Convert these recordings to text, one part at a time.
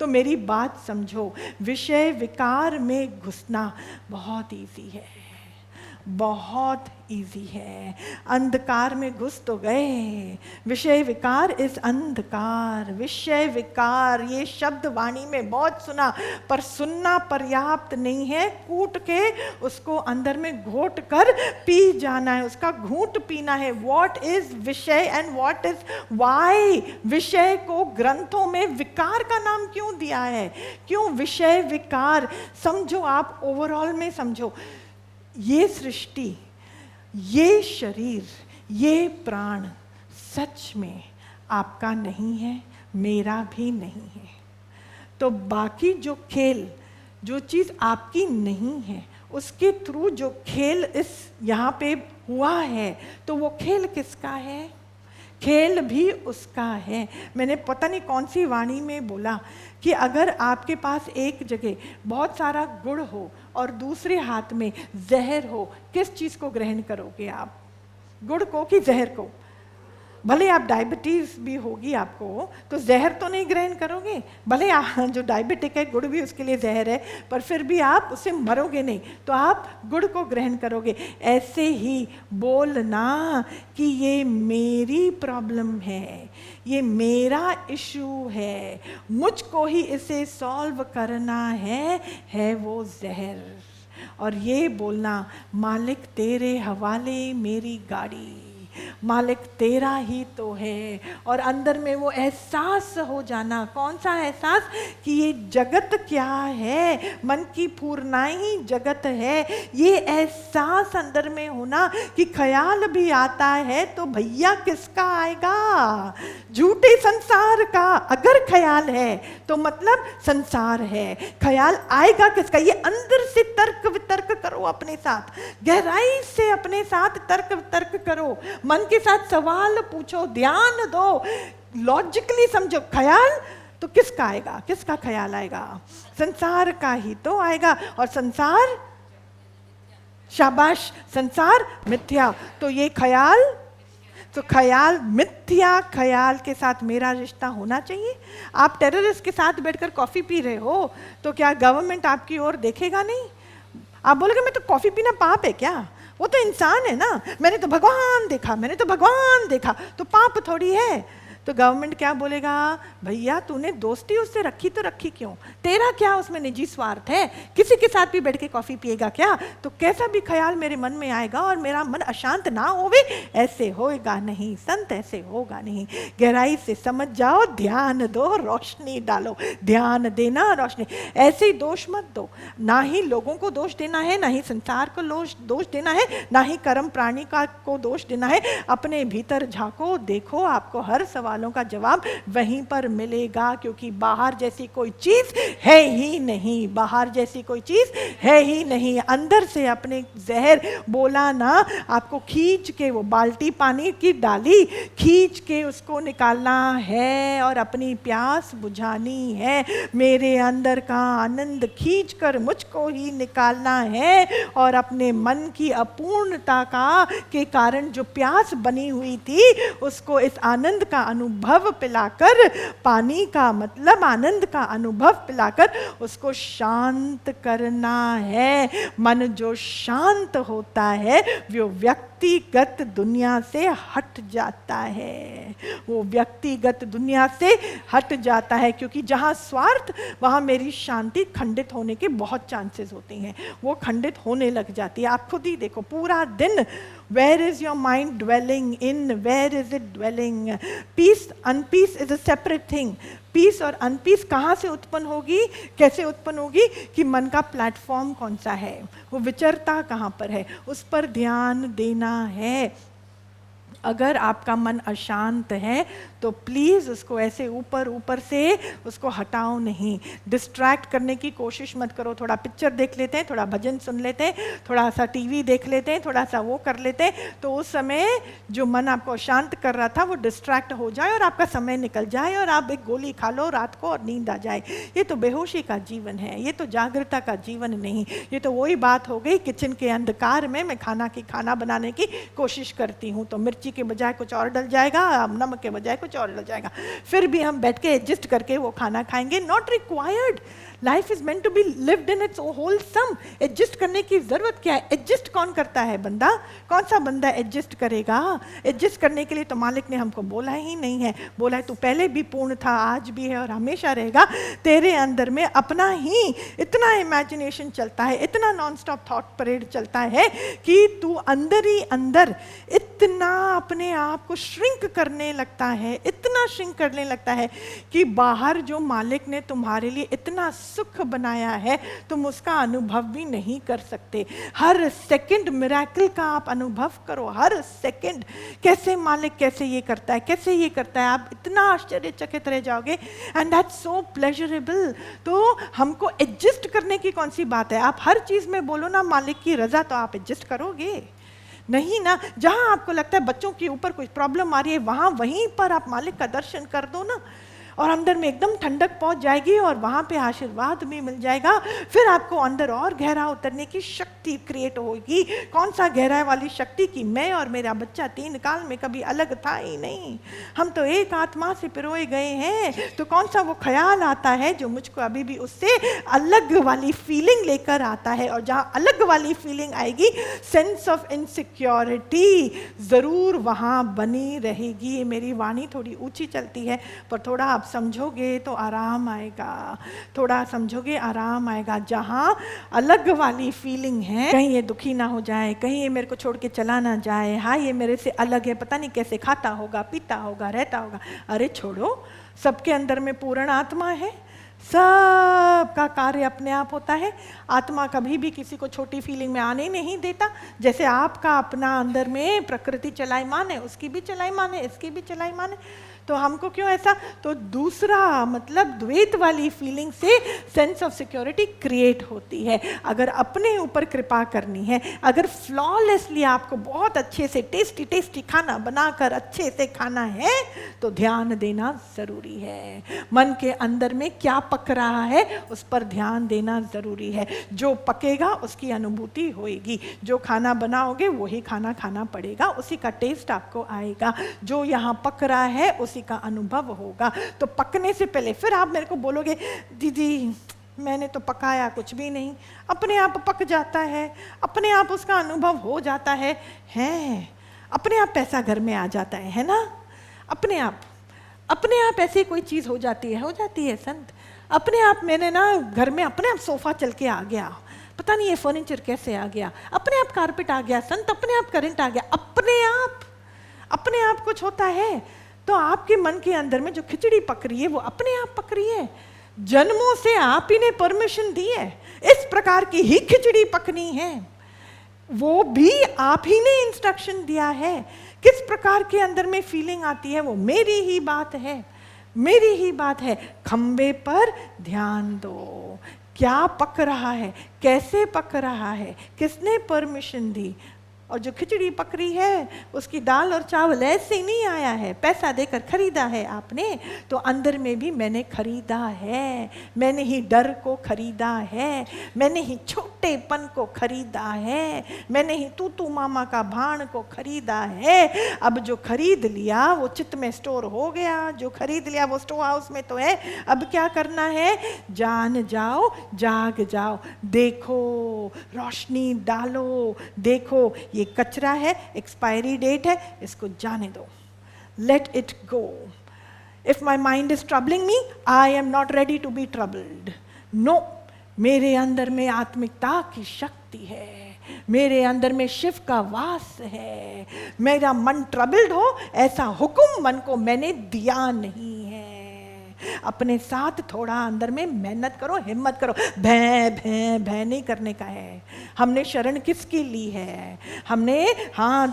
तो मेरी बात समझो, विषय विकार में घुसना बहुत इजी है, बहुत इजी है। अंधकार में घुस तो गए। विषय विकार इस अंधकार, विषय विकार ये शब्द वाणी में बहुत सुना, पर सुनना पर्याप्त नहीं है। कूट के उसको अंदर में घोट कर पी जाना है, उसका घूंट पीना है। व्हाट इज विषय एंड व्हाट इज वाई? विषय को ग्रंथों में विकार का नाम क्यों दिया है? क्यों विषय विकार? समझो, आप ओवरऑल में समझो, ये सृष्टि, ये शरीर, ये प्राण सच में आपका नहीं है, मेरा भी नहीं है। तो बाकी जो खेल, जो चीज़ आपकी नहीं है, उसके थ्रू जो खेल इस यहाँ पे हुआ है, तो वो खेल किसका है? खेल भी उसका है। मैंने पता नहीं कौन सी वाणी में बोला कि अगर आपके पास एक जगह बहुत सारा गुड़ हो और दूसरे हाथ में जहर हो, किस चीज़ को ग्रहण करोगे आप? गुड़ को कि जहर को? भले आप डायबिटीज़ भी होगी आपको, तो जहर तो नहीं ग्रहण करोगे। भले जो डायबिटिक है, गुड़ भी उसके लिए जहर है, पर फिर भी आप उससे मरोगे नहीं, तो आप गुड़ को ग्रहण करोगे। ऐसे ही बोलना कि ये मेरी प्रॉब्लम है, ये मेरा इशू है, मुझको ही इसे सॉल्व करना है वो जहर। और ये बोलना, मालिक तेरे हवाले मेरी गाड़ी, मालिक तेरा ही तो है। और अंदर में वो एहसास हो जाना, कौन सा एहसास? कि ये जगत क्या है, मन की पूर्णा ही जगत है। ये एहसास अंदर में होना कि ख्याल भी आता है तो भैया किसका आएगा? झूठे संसार का। अगर ख्याल है तो मतलब संसार है, ख्याल आएगा किसका? ये अंदर से तर्क वितर्क करो अपने साथ, गहराई से अपने साथ तर्क वितर्क करो, मन के साथ सवाल पूछो, ध्यान दो, लॉजिकली समझो। ख्याल तो किसका आएगा? किसका ख्याल आएगा? संसार का ही तो आएगा। और संसार, शाबाश, संसार मिथ्या। तो ये ख्याल, तो ख्याल मिथ्या, ख्याल के साथ मेरा रिश्ता होना चाहिए। आप टेररिस्ट के साथ बैठकर कॉफी पी रहे हो, तो क्या गवर्नमेंट आपकी ओर देखेगा नहीं? आप बोलोगे मैं तो कॉफी पीना पाप है क्या? वो तो इंसान है ना, मैंने तो भगवान देखा, मैंने तो भगवान देखा, तो पाप थोड़ी है। तो गवर्नमेंट क्या बोलेगा? भैया तूने दोस्ती उससे रखी तो रखी क्यों? तेरा क्या उसमें निजी स्वार्थ है? किसी के साथ भी बैठ के कॉफी पिएगा क्या? तो कैसा भी ख्याल मेरे मन में आएगा और मेरा मन अशांत ना होवे, ऐसे होएगा नहीं संत, ऐसे होगा नहीं। गहराई से समझ जाओ, ध्यान दो, रोशनी डालो। ध्यान देना, रोशनी। ऐसे ही दोष मत दो, ना ही लोगों को दोष देना है, ना ही संसार को दोष देना है, ना ही कर्म प्राणी का को दोष देना है। अपने भीतर झांको, देखो, आपको हर सवाल का जवाब वहीं पर मिलेगा, क्योंकि बाहर जैसी कोई चीज है ही नहीं, बाहर जैसी कोई चीज है ही नहीं। अंदर से अपने जहर बोला ना, आपको खींच के वो बाल्टी पानी की डाली खींच के उसको निकालना है और अपनी प्यास बुझानी है। मेरे अंदर का आनंद खींच कर मुझको ही निकालना है और अपने मन की अपूर्णता का के कारण जो प्यास बनी हुई थी, उसको इस आनंद का अनुभव पिलाकर, पानी का मतलब आनंद का अनुभव पिलाकर उसको शांत करना है। मन जो शांत होता है वो व्यक्तिगत दुनिया से हट जाता है, वो व्यक्तिगत दुनिया से हट जाता है। क्योंकि जहाँ स्वार्थ, वहाँ मेरी शांति खंडित होने के बहुत चांसेस होते हैं, वो खंडित होने लग जाती है। आप खुद ही देखो, पूरा दिन where is your mind dwelling in, where is it dwelling? Peace, unpeace is a separate thing. Peace और अनपीस कहाँ से उत्पन्न होगी, कैसे उत्पन्न होगी? कि मन का प्लेटफॉर्म कौन सा है, वो विचरता कहाँ पर है, उस पर ध्यान देना है। अगर आपका मन अशांत है तो प्लीज़ उसको ऐसे ऊपर ऊपर से उसको हटाओ नहीं, डिस्ट्रैक्ट करने की कोशिश मत करो। थोड़ा पिक्चर देख लेते हैं, थोड़ा भजन सुन लेते हैं, थोड़ा सा टीवी देख लेते हैं, थोड़ा सा वो कर लेते हैं, तो उस समय जो मन आपको अशांत कर रहा था वो डिस्ट्रैक्ट हो जाए और आपका समय निकल जाए और आप एक गोली खा लो रात को और नींद आ जाए। ये तो बेहोशी का जीवन है, ये तो जागृता का जीवन नहीं। ये तो वही बात हो गई, किचन के अंधकार में मैं खाना बनाने की कोशिश करती हूँ, तो मिर्ची मिर्ची के बजाय कुछ और डल जाएगा, नमक के बजाय कुछ और डल जाएगा, फिर भी हम बैठ के एडजस्ट करके वो खाना खाएंगे। Not required, life is meant to be lived in its wholesome. Adjust करने की जरूरत क्या है? एडजस्ट कौन करता है? बंदा। कौन सा बंदा एडजस्ट करेगा? एडजस्ट करने के लिए तो मालिक ने हमको बोला ही नहीं है। बोला है तू पहले भी पूर्ण था, आज भी है और हमेशा रहेगा। तेरे अंदर में अपना ही इतना इमेजिनेशन चलता है, इतना नॉन स्टॉप थॉट परेड चलता है कि तू अंदर ही अंदर इतना अपने आप को श्रिंक करने लगता है, इतना श्रिंक करने लगता है कि बाहर जो मालिक ने तुम्हारे लिए इतना सुख बनाया है तुम उसका अनुभव भी नहीं कर सकते। हर सेकंड मिरेकल का आप अनुभव करो, हर सेकंड। कैसे मालिक कैसे ये करता है, कैसे ये करता है, आप इतना आश्चर्यचकित रह जाओगे। And that's so pleasurable. तो हमको एडजस्ट करने की कौन सी बात है? आप हर चीज में बोलो ना मालिक की रजा, तो आप एडजस्ट करोगे नहीं ना। जहां आपको लगता है बच्चों के ऊपर कोई प्रॉब्लम आ रही है, वहीं पर आप मालिक का दर्शन कर दो ना, और अंदर में एकदम ठंडक पहुंच जाएगी और वहाँ पे आशीर्वाद भी मिल जाएगा। फिर आपको अंदर और गहरा उतरने की शक्ति क्रिएट होगी। कौन सा गहराई वाली शक्ति? कि मैं और मेरा बच्चा 3 काल में कभी अलग था ही नहीं, हम तो एक आत्मा से पिरोए गए हैं। तो कौन सा वो ख्याल आता है जो मुझको अभी भी उससे अलग वाली फीलिंग लेकर आता है? और जहाँ अलग वाली फीलिंग आएगी, सेंस ऑफ इनसिक्योरिटी ज़रूर वहाँ बनी रहेगी। मेरी वाणी थोड़ी ऊंची चलती है, पर थोड़ा आप समझोगे तो आराम आएगा, थोड़ा समझोगे आराम आएगा। जहाँ अलग वाली फीलिंग है, कहीं ये दुखी ना हो जाए, कहीं ये मेरे को छोड़ के चला ना जाए, हाँ ये मेरे से अलग है, पता नहीं कैसे खाता होगा, पीता होगा, रहता होगा। अरे छोड़ो, सबके अंदर में पूर्ण आत्मा है, सबका कार्य अपने आप होता है। आत्मा कभी भी किसी को छोटी फीलिंग में आने नहीं देता। जैसे आपका अपना अंदर में प्रकृति चलायमान है, उसकी भी चलायमान है, इसकी भी चलायमान है। तो हमको क्यों ऐसा? तो दूसरा मतलब द्वैत वाली फीलिंग से सेंस ऑफ सिक्योरिटी क्रिएट होती है। अगर अपने ऊपर कृपा करनी है, अगर फ्लॉलेसली आपको बहुत अच्छे से टेस्टी टेस्टी खाना बनाकर अच्छे से खाना है, तो ध्यान देना ज़रूरी है। मन के अंदर में क्या पक रहा है उस पर ध्यान देना ज़रूरी है। जो पकेगा उसकी अनुभूति होएगी। जो खाना बनाओगे वही खाना खाना पड़ेगा, उसी का टेस्ट आपको आएगा। जो यहाँ पक रहा है उसी का अनुभव होगा। तो पकने से पहले फिर आप मेरे को बोलोगे दीदी मैंने तो पकाया कुछ भी नहीं, अपने आप पक जाता है, अपने आप उसका अनुभव हो जाता है, अपने आप पैसा घर में आ जाता है ना, अपने आप ऐसी कोई चीज़ हो जाती है संत। अपने आप मैंने ना घर में अपने आप सोफा चल के आ गया, पता नहीं ये फर्नीचर कैसे आ गया, अपने आप कारपेट आ गया संत, अपने आप करंट आ गया, अपने आप कुछ होता है। तो आपके मन के अंदर में जो खिचड़ी पक रही है वो अपने आप पक रही है, जन्मों से आप ही ने परमिशन दी है इस प्रकार की ही खिचड़ी पकनी है, वो भी आप ही ने इंस्ट्रक्शन दिया है। किस प्रकार के अंदर में फीलिंग आती है वो मेरी ही बात है। खंबे पर ध्यान दो, क्या पक रहा है, कैसे पक रहा है, किसने परमिशन दी। और जो खिचड़ी पक रही है उसकी दाल और चावल ऐसे ही नहीं आया है, पैसा देकर खरीदा है आपने। तो अंदर में भी मैंने खरीदा है, मैंने ही डर को खरीदा है, मैंने ही छोटेपन को खरीदा है, मैंने ही तू मामा का भाण को खरीदा है। अब जो खरीद लिया वो चित्त में स्टोर हो गया, जो खरीद लिया वो स्टोर हाउस में तो है। अब क्या करना है? जान जाओ, जाग जाओ, देखो, रोशनी डालो, देखो ये कचरा है, एक्सपायरी डेट है, इसको जाने दो, let it go. If my mind is troubling me, I am not ready to be troubled. No, मेरे अंदर में आत्मिकता की शक्ति है, मेरे अंदर में शिव का वास है। मेरा मन ट्रबल्ड हो ऐसा हुक्म मन को मैंने दिया नहीं है। अपने साथ थोड़ा अंदर में मेहनत करो, हिम्मत करो। भै भै भै नहीं करने का है। हमने शरण किसकी ली है? हमने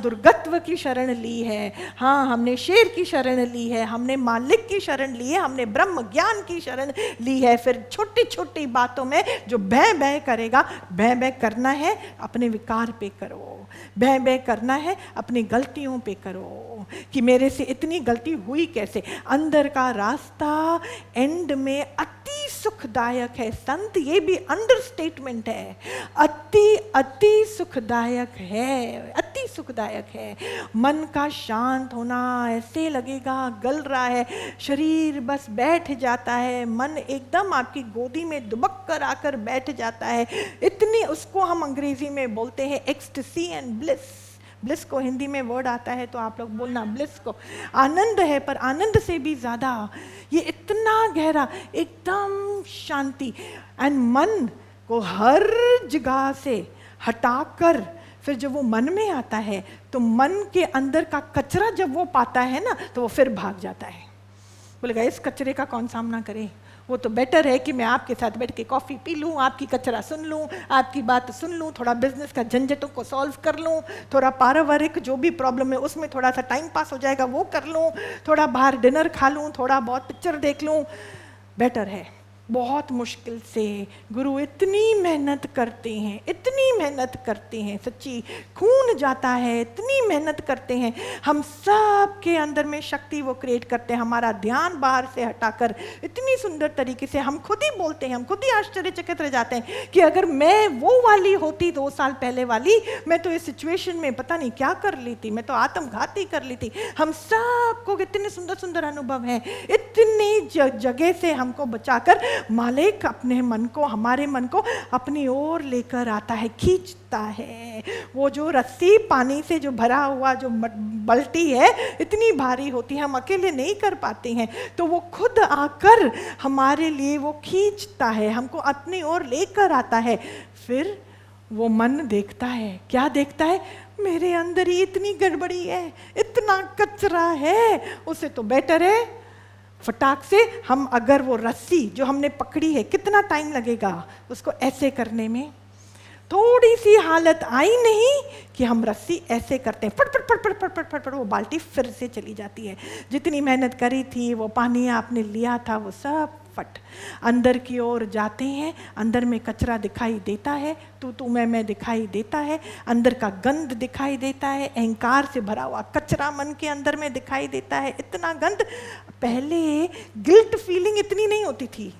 दुर्गत्व की शरण ली है, हमने शेर की शरण ली है, हमने मालिक की शरण ली है, हमने ब्रह्म ज्ञान की शरण ली है। फिर छोटी छोटी बातों में जो भै भै करेगा, भै भै करना है अपने विकार पे करो, भै भै करना है अपनी गलतियों पे करो कि मेरे से इतनी गलती हुई कैसे। अंदर का रास्ता एंड में अति सुखदायक है संत, ये भी अंडरस्टेटमेंट है। अति सुखदायक है, अति सुखदायक है। मन का शांत होना, ऐसे लगेगा गल रहा है, शरीर बस बैठ जाता है, मन एकदम आपकी गोदी में दुबक कर आकर बैठ जाता है। इतनी, उसको हम अंग्रेजी में बोलते हैं एक्सटेसी एंड ब्लिस। ब्लिस को हिंदी में वर्ड आता है तो आप लोग बोलना, ब्लिस को आनंद है, पर आनंद से भी ज़्यादा ये इतना गहरा, एकदम शांति। एंड मन को हर जगह से हटाकर फिर जब वो मन में आता है तो मन के अंदर का कचरा जब वो पाता है ना तो वो फिर भाग जाता है। बोलेगा इस कचरे का कौन सामना करे, वो तो बेटर है कि मैं आपके साथ बैठ के कॉफ़ी पी लूँ, आपकी कचरा सुन लूँ, आपकी बात सुन लूँ, थोड़ा बिजनेस का झंझटों को सॉल्व कर लूँ, थोड़ा पारिवारिक जो भी प्रॉब्लम है उसमें थोड़ा सा टाइम पास हो जाएगा वो कर लूँ, थोड़ा बाहर डिनर खा लूँ, थोड़ा बहुत पिक्चर देख लूँ, बेटर है। बहुत मुश्किल से गुरु इतनी मेहनत करते हैं, इतनी मेहनत करते हैं, सच्ची खून जाता है, इतनी मेहनत करते हैं। हम सब के अंदर में शक्ति वो क्रिएट करते हैं, हमारा ध्यान बाहर से हटाकर इतनी सुंदर तरीके से। हम खुद ही बोलते हैं, हम खुद ही आश्चर्यचकित रह जाते हैं कि अगर मैं वो वाली होती 2 साल पहले वाली, मैं तो इस सिचुएशन में पता नहीं क्या कर ली थी, मैं तो आत्मघाती कर ली थी। हम सबको कितने सुंदर सुंदर अनुभव हैं, इतनी जगह से हमको बचाकर मालिक अपने मन को, हमारे मन को अपनी ओर लेकर आता है, खींचता है। वो जो रस्सी पानी से जो भरा हुआ जो बाल्टी है इतनी भारी होती है, हम अकेले नहीं कर पाते हैं, तो वो खुद आकर हमारे लिए वो खींचता है, हमको अपनी ओर लेकर आता है। फिर वो मन देखता है, क्या देखता है, मेरे अंदर ही इतनी गड़बड़ी है, इतना कचरा है, उससे तो बेटर है फटाक से हम अगर वो रस्सी जो हमने पकड़ी है, कितना टाइम लगेगा उसको ऐसे करने में, थोड़ी सी हालत आई नहीं कि हम रस्सी ऐसे करते हैं, फट फट फट फट फट फट फट फट वो बाल्टी फिर से चली जाती है। जितनी मेहनत करी थी, वो पानी आपने लिया था, वो सब फट अंदर की ओर जाते हैं। अंदर में कचरा दिखाई देता है, तू मैं दिखाई देता है, अंदर का गंध दिखाई देता है, अहंकार से भरा हुआ कचरा मन के अंदर में दिखाई देता है, इतना गंद। पहले गिल्ट फीलिंग इतनी नहीं होती थी,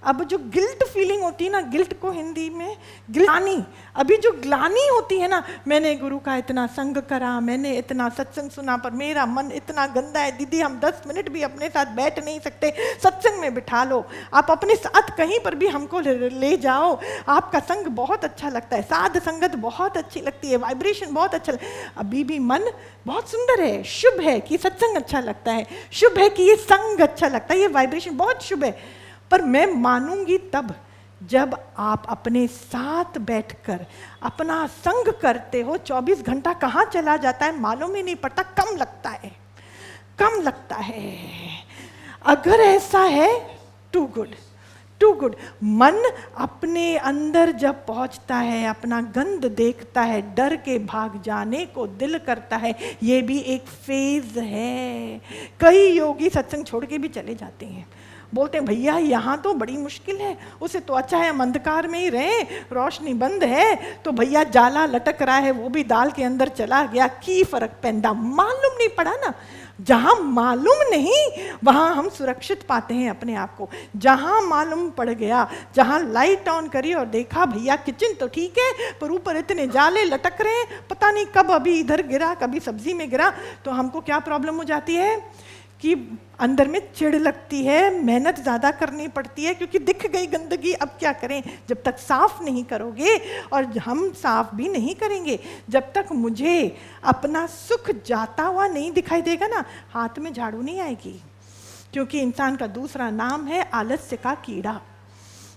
अब जो गिल्ट फीलिंग होती है ना, गिल्ट को हिंदी में ग्लानी, अभी जो ग्लानी होती है ना, मैंने गुरु का इतना संग करा, मैंने इतना सत्संग सुना, पर मेरा मन इतना गंदा है, दीदी हम 10 मिनट भी अपने साथ बैठ नहीं सकते, सत्संग में बिठा लो, आप अपने साथ कहीं पर भी हमको ले जाओ, आपका संग बहुत अच्छा लगता है, साध संगत बहुत अच्छी लगती है, वाइब्रेशन बहुत अच्छा अभी भी मन बहुत सुंदर है, शुभ है कि सत्संग अच्छा लगता है, शुभ है कि ये संग अच्छा लगता है, ये वाइब्रेशन बहुत शुभ है। पर मैं मानूंगी तब जब आप अपने साथ बैठकर अपना संग करते हो। 24 घंटा कहाँ चला जाता है मालूम ही नहीं पड़ता, कम लगता है, कम लगता है। अगर ऐसा है टू गुड, टू गुड। मन अपने अंदर जब पहुंचता है, अपना गंद देखता है, डर के भाग जाने को दिल करता है। ये भी एक फेज है। कई योगी सत्संग छोड़ के भी चले जाते हैं, बोलते हैं भैया यहाँ तो बड़ी मुश्किल है, उसे तो अच्छा है हम अंधकार में ही रहें, रोशनी बंद है तो भैया जाला लटक रहा है, वो भी दाल के अंदर चला गया, की फर्क पैंदा, मालूम नहीं पड़ा ना। जहाँ मालूम नहीं वहाँ हम सुरक्षित पाते हैं अपने आप को। जहाँ मालूम पड़ गया, जहाँ लाइट ऑन करी और देखा भैया किचन तो ठीक है पर ऊपर इतने जाले लटक रहे हैं, पता नहीं कब अभी इधर गिरा कभी सब्जी में गिरा, तो हमको क्या प्रॉब्लम हो जाती है कि अंदर में चिढ़ लगती है, मेहनत ज़्यादा करनी पड़ती है क्योंकि दिख गई गंदगी। अब क्या करें, जब तक साफ नहीं करोगे, और हम साफ भी नहीं करेंगे जब तक मुझे अपना सुख जाता हुआ नहीं दिखाई देगा ना, हाथ में झाड़ू नहीं आएगी। क्योंकि इंसान का दूसरा नाम है आलस्य का कीड़ा।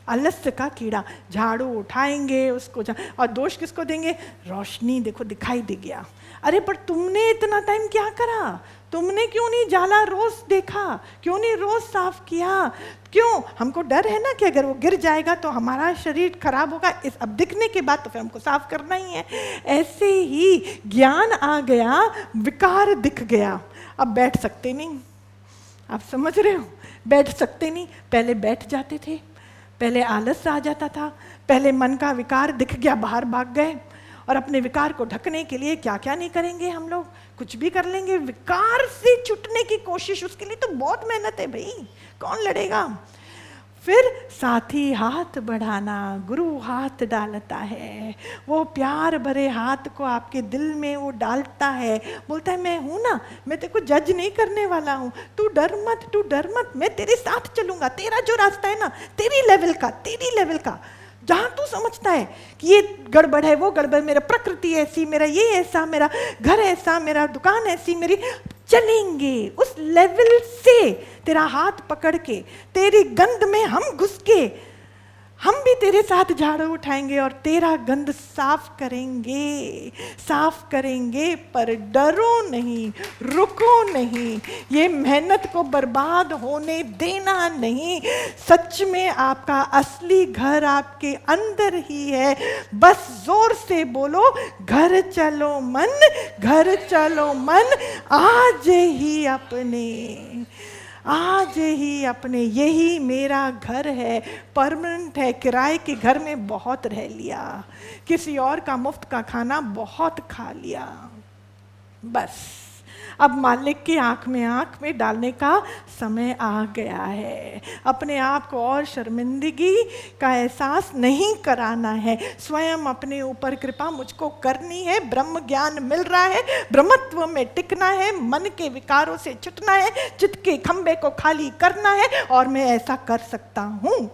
आलस्य का कीड़ा, झाड़ू उठाएंगे उसको और दोष किसको देंगे, रोशनी देखो दिखाई दे गया, अरे पर तुमने इतना टाइम क्या करा, तुमने क्यों नहीं जाला रोज देखा, क्यों नहीं रोज साफ किया, क्यों? हमको डर है ना कि अगर वो गिर जाएगा तो हमारा शरीर खराब होगा, इस अब दिखने के बाद तो फिर हमको साफ करना ही है। ऐसे ही ज्ञान आ गया, विकार दिख गया, अब बैठ सकते नहीं। आप समझ रहे हो, बैठ सकते नहीं। पहले बैठ जाते थे, पहले आलस आ जाता था, पहले मन का विकार दिख गया बाहर भाग गए। और अपने विकार को ढकने के लिए क्या क्या नहीं करेंगे हम लोग, कुछ भी कर लेंगे विकार से छूटने की कोशिश। उसके लिए तो बहुत मेहनत है भाई, कौन लड़ेगा। फिर साथी हाथ बढ़ाना, गुरु हाथ डालता है, वो प्यार भरे हाथ को आपके दिल में वो डालता है, बोलता है मैं हूं ना, मैं तेरे को जज नहीं करने वाला हूं, तू डर मत, तू डर मत, मैं तेरे साथ चलूंगा, तेरा जो रास्ता है ना तेरी लेवल का, जहां तू समझता है कि ये गड़बड़ है, वो गड़बड़, मेरा प्रकृति ऐसी, मेरा ये ऐसा, मेरा घर ऐसा, मेरा दुकान ऐसी, मेरी, चलेंगे उस लेवल से, तेरा हाथ पकड़ के, तेरी गंद में हम घुस के, हम भी तेरे साथ झाड़ू उठाएंगे और तेरा गंद साफ करेंगे, पर डरो नहीं, रुको नहीं, ये मेहनत को बर्बाद होने देना नहीं। सच में आपका असली घर आपके अंदर ही है, बस जोर से बोलो, घर चलो मन, आज ही अपने, यही मेरा घर है, परमानेंट है, किराए के घर में बहुत रह लिया, किसी और का मुफ्त का खाना बहुत खा लिया, बस अब मालिक की आंख में डालने का समय आ गया है। अपने आप को और शर्मिंदगी का एहसास नहीं कराना है, स्वयं अपने ऊपर कृपा मुझको करनी है, ब्रह्म ज्ञान मिल रहा है, ब्रह्मत्व में टिकना है, मन के विकारों से छुटना है, चित्त के खंबे को खाली करना है, और मैं ऐसा कर सकता हूँ,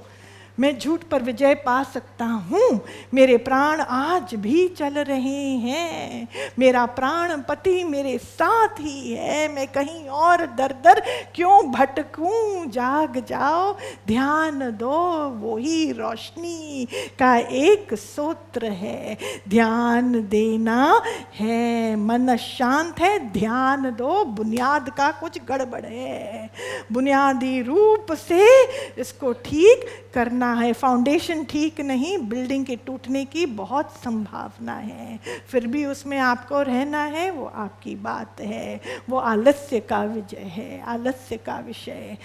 मैं झूठ पर विजय पा सकता हूँ, मेरे प्राण आज भी चल रहे हैं, मेरा प्राण पति मेरे साथ ही है, मैं कहीं और दर दर क्यों भटकूं, जाग जाओ, ध्यान दो, वही रोशनी का एक सूत्र है, ध्यान देना है, मन शांत है, ध्यान दो, बुनियाद का कुछ गड़बड़ है, बुनियादी रूप से इसको ठीक करना है, फाउंडेशन ठीक नहीं, बिल्डिंग के टूटने की बहुत संभावना है, फिर भी उसमें आपको रहना है, वो आपकी बात है, वो आलस्य का विजय है, आलस्य का विषय।